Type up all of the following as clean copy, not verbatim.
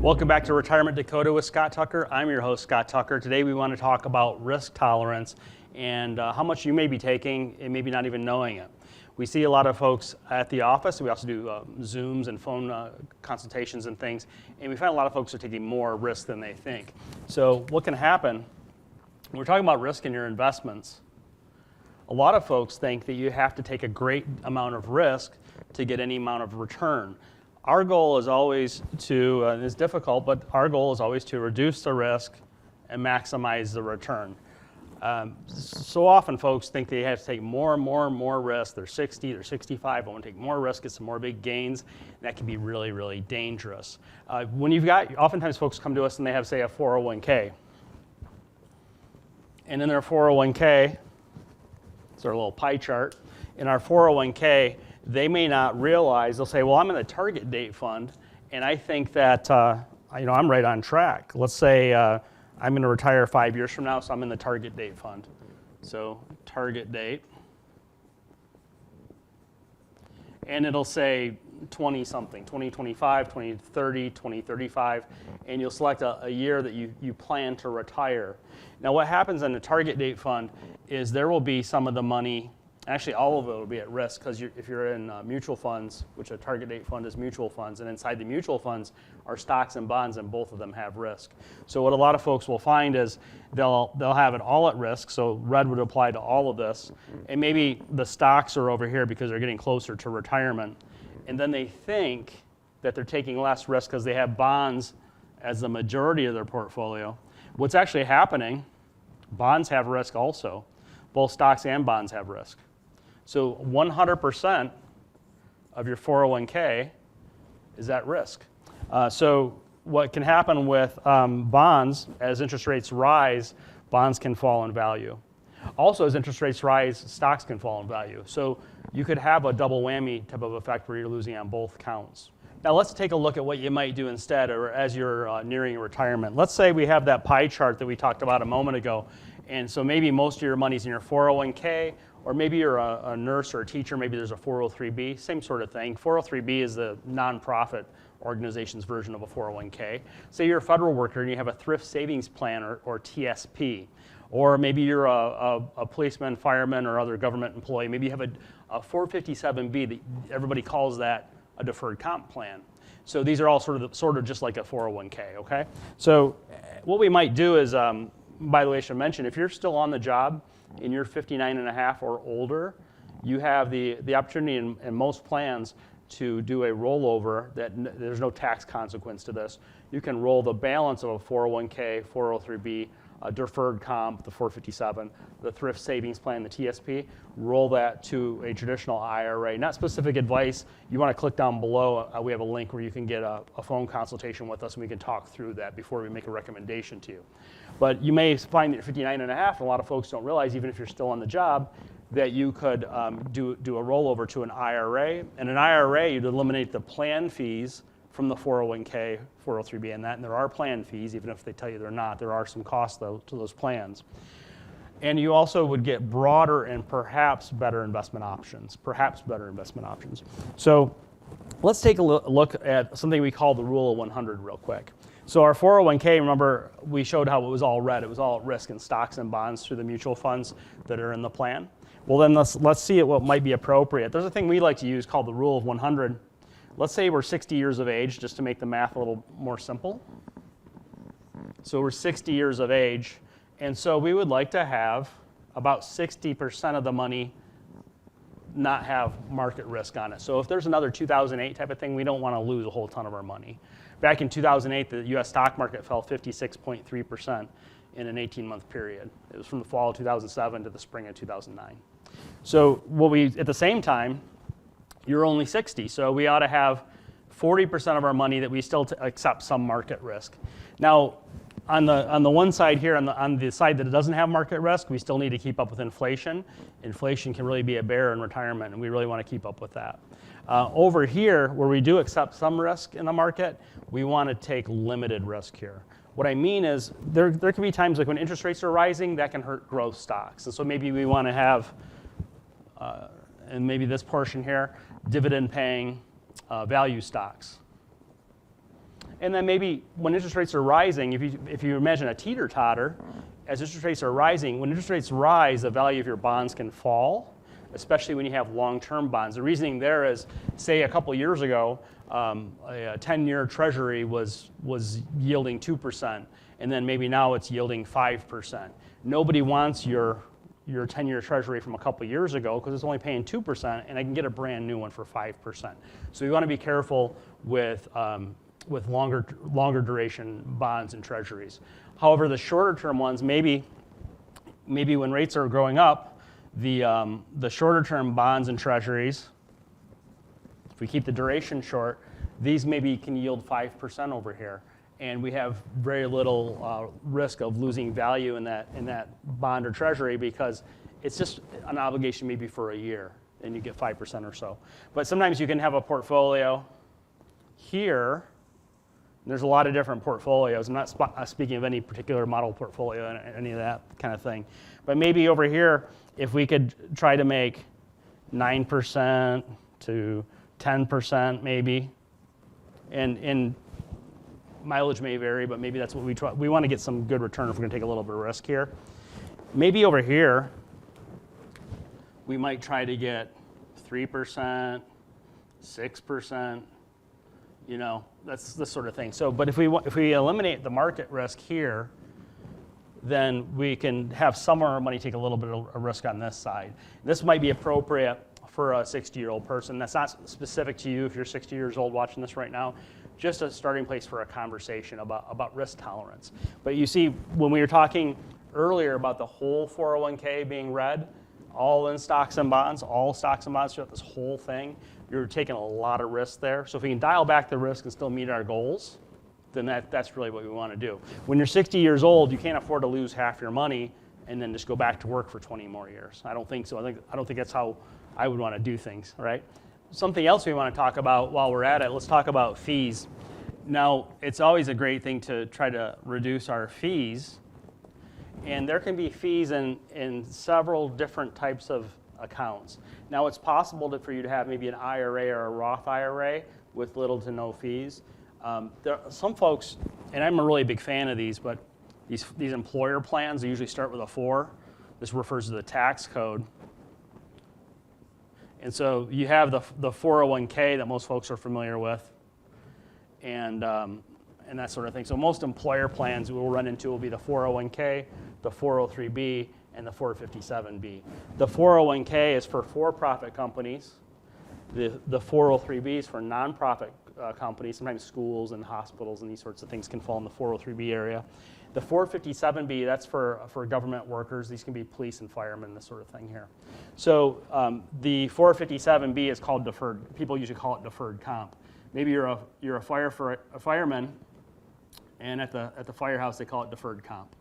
Welcome back to Retirement Dakota with Scott Tucker. I'm your host, Scott Tucker. Today we want to talk about risk tolerance and how much you may be taking and maybe not even knowing it. We see a lot of folks at the office. We also do Zooms and phone consultations and things, and we find a lot of folks are taking more risk than they think. So what can happen, when we're talking about risk in your investments, a lot of folks think that you have to take a great amount of risk to get any amount of return. Our goal is always to, and it's difficult, but our goal is always to reduce the risk and maximize the return. So often folks think they have to take more and more and more risk. They're 60, they're 65, I want to take more risk, get some more big gains. That can be really, really dangerous. When you've got, oftentimes folks come to us and they have, say, a 401k. And in their 401k, it's our little pie chart. In our 401k, they may not realize, they'll say, well, I'm in the target date fund, and I think that I'm right on track. Let's say I'm going to retire 5 years from now, so I'm in the target date fund. So target date. And it'll say 20-something, 2025, 2030, 2035, and you'll select a year that you plan to retire. Now what happens in the target date fund is there will be some of the money, actually all of it will be at risk, because if you're in mutual funds, which a target date fund is mutual funds, and inside the mutual funds are stocks and bonds, and both of them have risk. So what a lot of folks will find is they'll have it all at risk, so red would apply to all of this, and maybe the stocks are over here because they're getting closer to retirement, and then they think that they're taking less risk because they have bonds as the majority of their portfolio. What's actually happening, bonds have risk also. Both stocks and bonds have risk. So 100% of your 401k is at risk. So what can happen with bonds, as interest rates rise, bonds can fall in value. Also, as interest rates rise, stocks can fall in value. So you could have a double whammy type of effect where you're losing on both counts. Now let's take a look at what you might do instead, or as you're nearing your retirement. Let's say we have that pie chart that we talked about a moment ago. And so maybe most of your money's in your 401k, or maybe you're a nurse or a teacher, maybe there's a 403b, same sort of thing. 403b is the nonprofit organization's version of a 401k. Say you're a federal worker and you have a thrift savings plan, or TSP. Or maybe you're a policeman, fireman, or other government employee. Maybe you have a 457b, that everybody calls that a deferred comp plan. So these are all sort of just like a 401k, okay? So what we might do is, by the way, I should mention, if you're still on the job and you're 59 and a half or older, you have the opportunity in most plans to do a rollover that there's no tax consequence to this. You can roll the balance of a 401k, 403b, a deferred comp, the 457, the thrift savings plan, the TSP, roll that to a traditional IRA. Not specific advice. You want to click down below. We have a link where you can get a phone consultation with us, and we can talk through that before we make a recommendation to you. But you may find that you're 59 and a half, and a lot of folks don't realize, even if you're still on the job, that you could do a rollover to an IRA. And an IRA, you'd eliminate the plan fees from the 401k, 403b, and there are plan fees, even if they tell you they're not. There are some costs, though, to those plans. And you also would get broader and perhaps better investment options, So let's take a look at something we call the rule of 100 real quick. So our 401k, remember, we showed how it was all red. It was all at risk in stocks and bonds through the mutual funds that are in the plan. Well, then let's see what might be appropriate. There's a thing we like to use called the rule of 100. Let's say we're 60 years of age, just to make the math a little more simple. So we're 60 years of age, and so we would like to have about 60% of the money not have market risk on it. So if there's another 2008 type of thing, we don't want to lose a whole ton of our money. Back in 2008, the US stock market fell 56.3% in an 18-month period. It was from the fall of 2007 to the spring of 2009. So at the same time, you're only 60, so we ought to have 40% of our money that we still accept some market risk. Now, on the one side here, on the side that it doesn't have market risk, we still need to keep up with inflation. Inflation can really be a bear in retirement, and we really want to keep up with that. Over here, where we do accept some risk in the market, we want to take limited risk here. What I mean is there can be times like when interest rates are rising, that can hurt growth stocks. And so maybe we want to have, and maybe this portion here, dividend paying value stocks. And then maybe when interest rates are rising, if you imagine a teeter-totter, as interest rates are rising, when interest rates rise, the value of your bonds can fall, especially when you have long-term bonds. The reasoning there is, say a couple years ago, a 10-year treasury was yielding 2%, and then maybe now it's yielding 5%. Nobody wants your 10-year treasury from a couple years ago because it's only paying 2%, and I can get a brand new one for 5%. So you want to be careful with longer duration bonds and treasuries. However, the shorter term ones, maybe when rates are going up, the shorter term bonds and treasuries, if we keep the duration short, these maybe can yield 5% over here. And we have very little risk of losing value in that bond or treasury because it's just an obligation maybe for a year, and you get 5% or so. But sometimes you can have a portfolio here. There's a lot of different portfolios. I'm not speaking of any particular model portfolio and any of that kind of thing. But maybe over here, if we could try to make 9% to 10% maybe, and mileage may vary, but maybe that's what we try. We want to get some good return if we're going to take a little bit of risk here. Maybe over here, we might try to get 3%, 6%, that's this sort of thing. So, but if we eliminate the market risk here, then we can have some of our money take a little bit of a risk on this side. This might be appropriate for a 60-year-old person. That's not specific to you if you're 60 years old watching this right now. Just a starting place for a conversation about risk tolerance. But you see, when we were talking earlier about the whole 401k being red, all in stocks and bonds, all stocks and bonds throughout this whole thing, you're taking a lot of risk there. So if we can dial back the risk and still meet our goals, then that's really what we want to do. When you're 60 years old, you can't afford to lose half your money and then just go back to work for 20 more years. I don't think so. I don't think that's how I would want to do things, right? Something else we want to talk about while we're at it, let's talk about fees. Now, it's always a great thing to try to reduce our fees, and there can be fees in several different types of accounts. Now, it's possible for you to have maybe an IRA or a Roth IRA with little to no fees. There are some folks, and I'm a really big fan of these, but these employer plans, they usually start with a 4. This refers to the tax code. And so you have the 401k that most folks are familiar with, and that sort of thing. So most employer plans we'll run into will be the 401k, the 403b, and the 457b. The 401k is for for-profit companies. The 403b is for nonprofit companies. Sometimes schools and hospitals and these sorts of things can fall in the 403b area. The 457b, that's for government workers. These can be police and firemen, this sort of thing here. So the 457b is called deferred. People usually call it deferred comp. Maybe you're a fireman, and at the firehouse they call it deferred comp.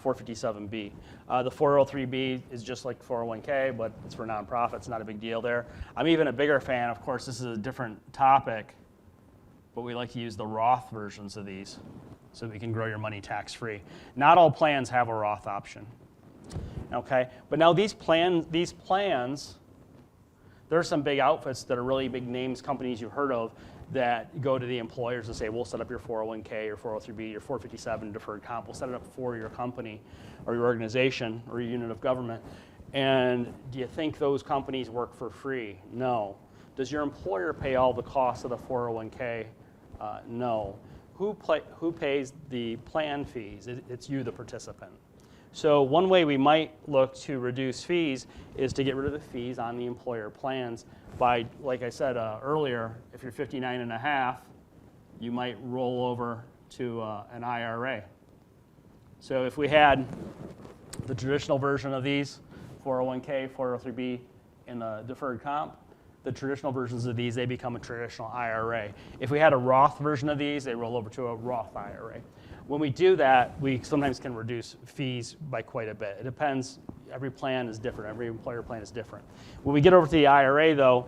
457b. The 403b is just like 401k, but it's for nonprofits. Not a big deal there. I'm even a bigger fan. Of course, this is a different topic, but we like to use the Roth versions of these so we can grow your money tax-free. Not all plans have a Roth option. Okay, but now these plans, there are some big outfits that are really big names, companies you've heard of, that go to the employers and say, we'll set up your 401k, your 403b, your 457 deferred comp. We'll set it up for your company or your organization or your unit of government. And do you think those companies work for free? No. Does your employer pay all the costs of the 401k? No. Who pays the plan fees? It's you, the participant. So one way we might look to reduce fees is to get rid of the fees on the employer plans by, like I said earlier, if you're 59 and a half, you might roll over to an IRA. So if we had the traditional version of these, 401k, 403b, and the deferred comp, the traditional versions of these, they become a traditional IRA. If we had a Roth version of these, they roll over to a Roth IRA. When we do that, we sometimes can reduce fees by quite a bit. It depends. Every plan is different. Every employer plan is different. When we get over to the IRA, though,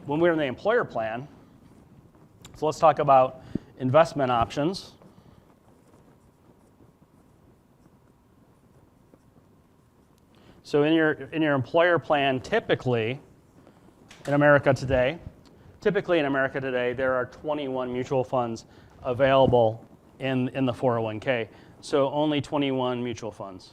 when we're in the employer plan, so let's talk about investment options. So in your employer plan, typically in America today, there are 21 mutual funds available in the 401k. So only 21 mutual funds.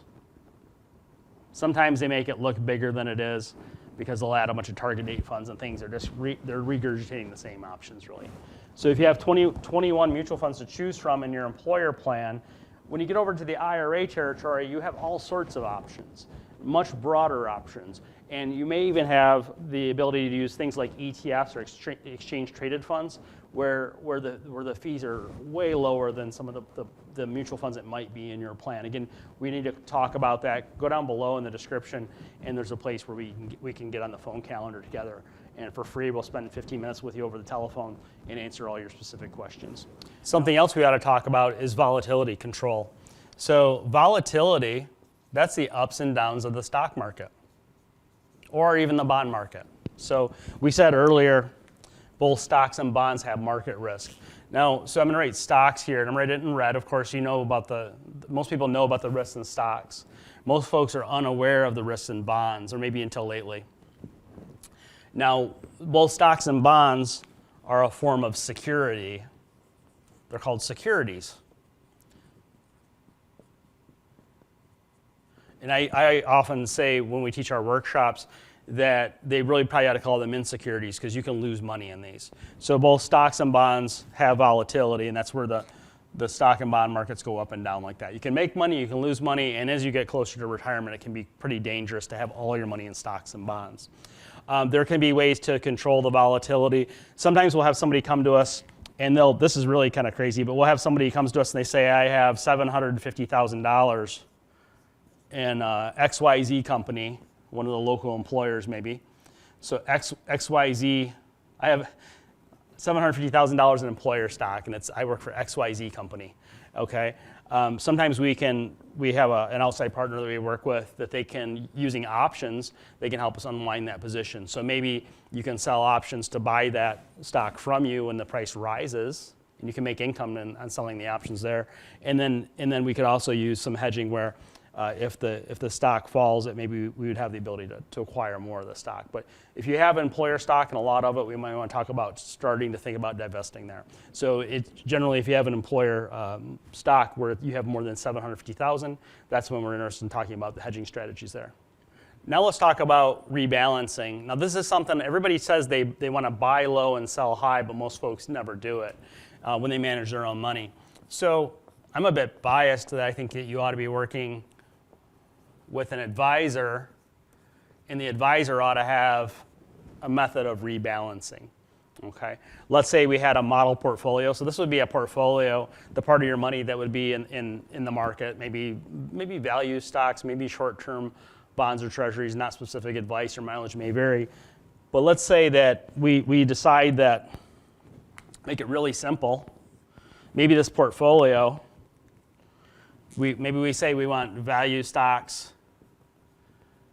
Sometimes they make it look bigger than it is because they'll add a bunch of target date funds and things. They're just they're regurgitating the same options, really. So if you have 21 mutual funds to choose from in your employer plan, when you get over to the IRA territory, you have all sorts of options, much broader options. And you may even have the ability to use things like ETFs or exchange traded funds where the fees are way lower than some of the mutual funds that might be in your plan. Again, we need to talk about that. Go down below in the description, and there's a place where we can get on the phone calendar together. And for free, we'll spend 15 minutes with you over the telephone and answer all your specific questions. Something else we ought to talk about is volatility control. So volatility, that's the ups and downs of the stock market or even the bond market. So we said earlier, both stocks and bonds have market risk. Now, so I'm going to write stocks here, and I'm writing it in red. Of course, you know about most people know about the risks in stocks. Most folks are unaware of the risks in bonds, or maybe until lately. Now, both stocks and bonds are a form of security. They're called securities. And I often say when we teach our workshops that they really probably ought to call them insecurities because you can lose money in these. So both stocks and bonds have volatility, and that's where the stock and bond markets go up and down like that. You can make money, you can lose money, and as you get closer to retirement, it can be pretty dangerous to have all your money in stocks and bonds. There can be ways to control the volatility. Sometimes we'll have somebody come to us, and this is really kind of crazy, but we'll have somebody who comes to us and they say, I have $750,000 in XYZ company, one of the local employers maybe. So XYZ, I have $750,000 in employer stock, and I work for XYZ company, okay? Sometimes we have an outside partner that we work with that they can, using options, they can help us unwind that position. So maybe you can sell options to buy that stock from you when the price rises, and you can make income on selling the options there. And then we could also use some hedging where if the stock falls, that maybe we would have the ability to acquire more of the stock. But if you have employer stock and a lot of it, we might want to talk about starting to think about divesting there. So generally, if you have an employer stock where you have more than $750,000, that's when we're interested in talking about the hedging strategies there. Now let's talk about rebalancing. Now this is something everybody says they want to buy low and sell high, but most folks never do it when they manage their own money. So I'm a bit biased that I think that you ought to be working with an advisor, and the advisor ought to have a method of rebalancing, okay? Let's say we had a model portfolio. So this would be a portfolio, the part of your money that would be in the market, maybe value stocks, maybe short-term bonds or treasuries, not specific advice, your mileage may vary. But let's say that we decide that, make it really simple, maybe this portfolio, maybe we say we want value stocks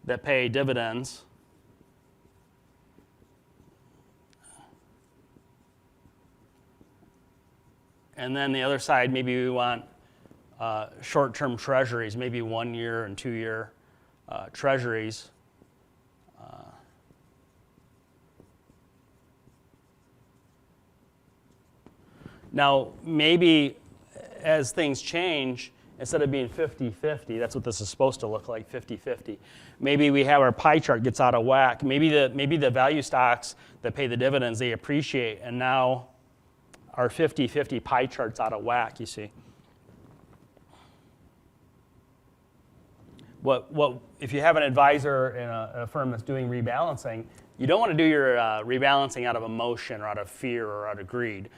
that pay dividends. And then the other side, maybe we want short-term treasuries, maybe 1 year and 2 year treasuries. Now, maybe as things change, instead of being 50-50, that's what this is supposed to look like, 50-50. Maybe we have our pie chart gets out of whack. Maybe the value stocks that pay the dividends, they appreciate, and now our 50-50 pie chart's out of whack, you see. If you have an advisor in a firm that's doing rebalancing, you don't want to do your rebalancing out of emotion or out of fear or out of greed.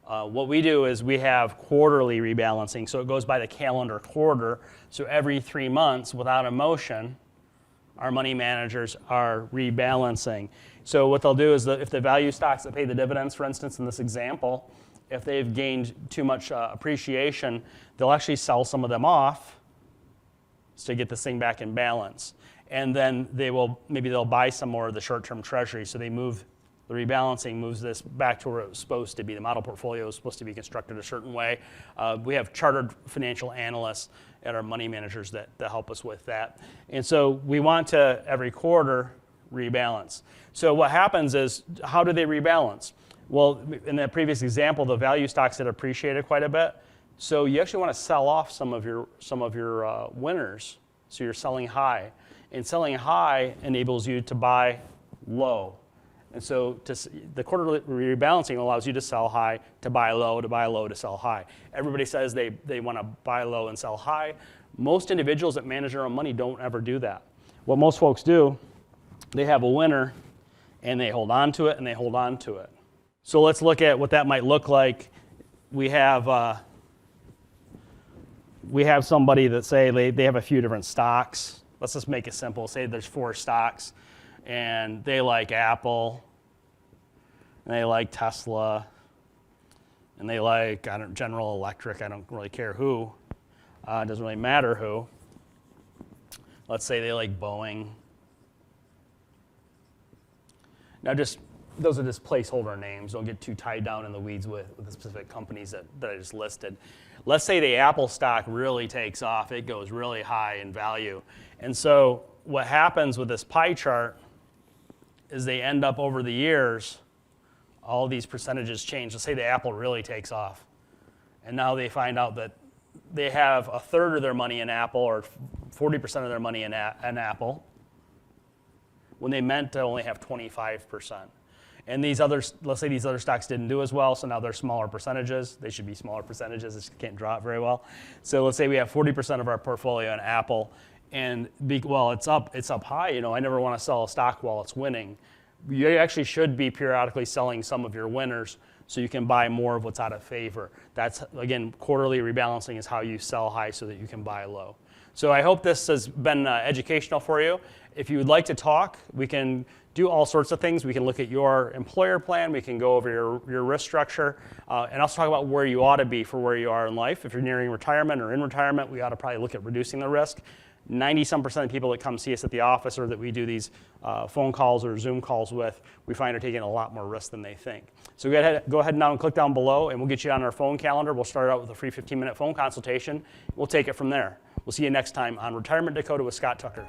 What we do is we have quarterly rebalancing, so it goes by the calendar quarter. So every 3 months, without emotion, our money managers are rebalancing. So what they'll do is if the value stocks that pay the dividends, for instance, in this example, if they've gained too much appreciation, they'll actually sell some of them off to get this thing back in balance. And then maybe they'll buy some more of the short-term treasury, so the rebalancing moves this back to where it was supposed to be. The model portfolio is supposed to be constructed a certain way. We have chartered financial analysts at our money managers that help us with that. And so we want to, every quarter, rebalance. So what happens is, how do they rebalance? Well, in that previous example, the value stocks had appreciated quite a bit. So you actually want to sell off some of your winners. So you're selling high. And selling high enables you to buy low. And so the quarterly rebalancing allows you to sell high, to buy low, to sell high. Everybody says they want to buy low and sell high. Most individuals that manage their own money don't ever do that. What most folks do, they have a winner and they hold on to it and they hold on to it. So let's look at what that might look like. We have somebody that say they have a few different stocks. Let's just make it simple. Say there's 4 stocks and they like Apple and they like Tesla and they like General Electric. I don't really care who. It doesn't really matter who. Let's say they like Boeing. Now those are just placeholder names. Don't get too tied down in the weeds with the specific companies that I just listed. Let's say the Apple stock really takes off. It goes really high in value. And so what happens with this pie chart is they end up over the years, all these percentages change. Let's say the Apple really takes off. And now they find out that they have a third of their money in Apple or 40% of their money in Apple when they meant to only have 25%. And let's say these other stocks didn't do as well, so now they're smaller percentages. They should be smaller percentages. It can't draw it very well. So let's say we have 40% of our portfolio in Apple, and it's up high. I never want to sell a stock while it's winning. You actually should be periodically selling some of your winners so you can buy more of what's out of favor. That's, again, quarterly rebalancing is how you sell high so that you can buy low. So I hope this has been educational for you. If you would like to talk, we can do all sorts of things. We can look at your employer plan. We can go over your risk structure and also talk about where you ought to be for where you are in life. If you're nearing retirement or in retirement, we ought to probably look at reducing the risk. 90-some% of people that come see us at the office or that we do these phone calls or Zoom calls with, we find are taking a lot more risk than they think. So go ahead now and click down below and we'll get you on our phone calendar. We'll start out with a free 15-minute phone consultation. We'll take it from there. We'll see you next time on Retirement Dakota with Scott Tucker.